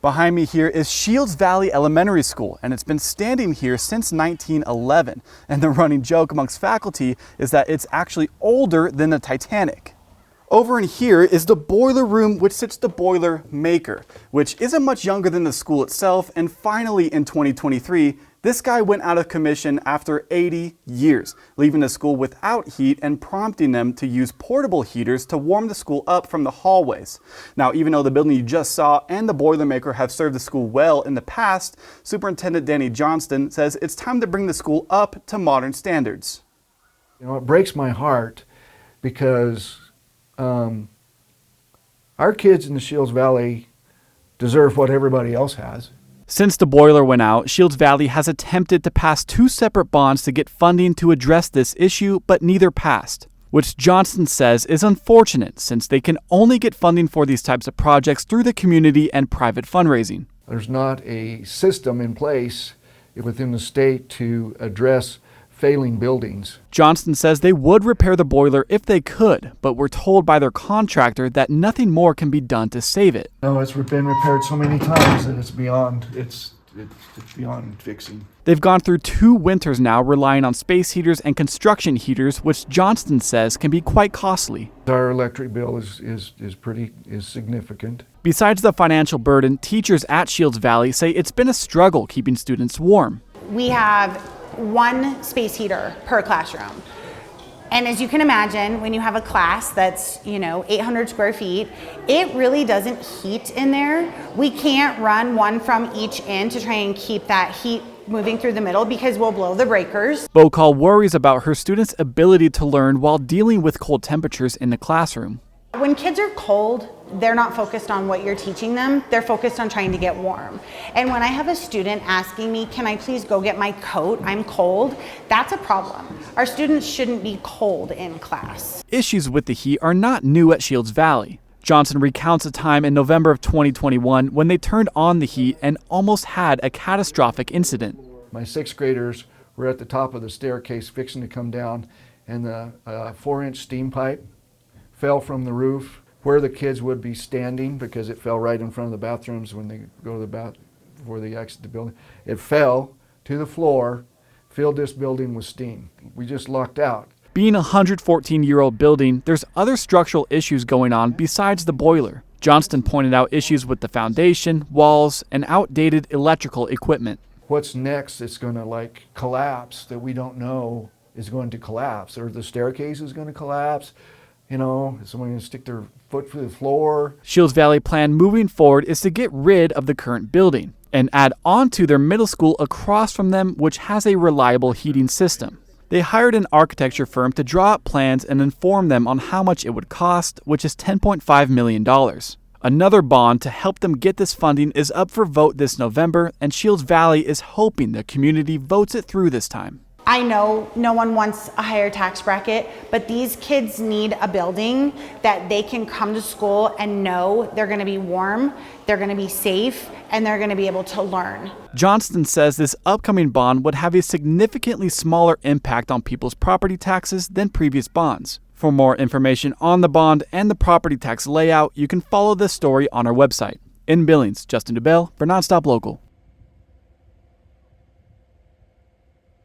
Behind me here is Shields Valley Elementary School, and it's been standing here since 1911. And the running joke amongst faculty is that it's actually older than the Titanic. Over in here is the boiler room, which sits the boiler maker, which isn't much younger than the school itself. And finally, in 2023, this guy went out of commission after 80 years, leaving the school without heat and prompting them to use portable heaters to warm the school up from the hallways. Now, even though the building you just saw and the Boilermaker have served the school well in the past, Superintendent Danny Johnston says it's time to bring the school up to modern standards. You know, it breaks my heart because our kids in the Shields Valley deserve what everybody else has. Since the boiler went out, Shields Valley has attempted to pass 2 separate bonds to get funding to address this issue, but neither passed, which Johnston says is unfortunate since they can only get funding for these types of projects through the community and private fundraising. There's not a system in place within the state to address failing buildings. Johnston says they would repair the boiler if they could, but were told by their contractor that nothing more can be done to save it. No, it's been repaired so many times that it's beyond fixing. They've gone through 2 winters now relying on space heaters and construction heaters, which Johnston says can be quite costly. Our electric bill is significant. Besides the financial burden, teachers at Shields Valley say it's been a struggle keeping students warm. We have 1 space heater per classroom. And as you can imagine, when you have a class that's, 800 square feet, it really doesn't heat in there. We can't run 1 from each end to try and keep that heat moving through the middle because we'll blow the breakers. Bokal worries about her students' ability to learn while dealing with cold temperatures in the classroom. When kids are cold, they're not focused on what you're teaching them. They're focused on trying to get warm. And when I have a student asking me, can I please go get my coat? I'm cold. That's a problem. Our students shouldn't be cold in class. Issues with the heat are not new at Shields Valley. Johnson recounts a time in November of 2021 when they turned on the heat and almost had a catastrophic incident. My 6th graders were at the top of the staircase fixing to come down, and the 4-inch steam pipe fell from the roof where the kids would be standing because it fell right in front of the bathrooms when they go to the before they exit the building. It fell to the floor, filled this building with steam. We just lucked out. Being a 114-year-old building, there's other structural issues going on besides the boiler. Johnston pointed out issues with the foundation, walls, and outdated electrical equipment. What's next that's going to collapse that we don't know is going to collapse? Or the staircase is going to collapse? Is someone going to stick their foot through the floor? Shields Valley plan moving forward is to get rid of the current building and add on to their middle school across from them, which has a reliable heating system. They hired an architecture firm to draw up plans and inform them on how much it would cost, which is $10.5 million. Another bond to help them get this funding is up for vote this November, and Shields Valley is hoping the community votes it through this time. I know no one wants a higher tax bracket, but these kids need a building that they can come to school and know they're going to be warm, they're going to be safe, and they're going to be able to learn. Johnston says this upcoming bond would have a significantly smaller impact on people's property taxes than previous bonds. For more information on the bond and the property tax layout, you can follow this story on our website. In Billings, Justin DeBell for Nonstop Local.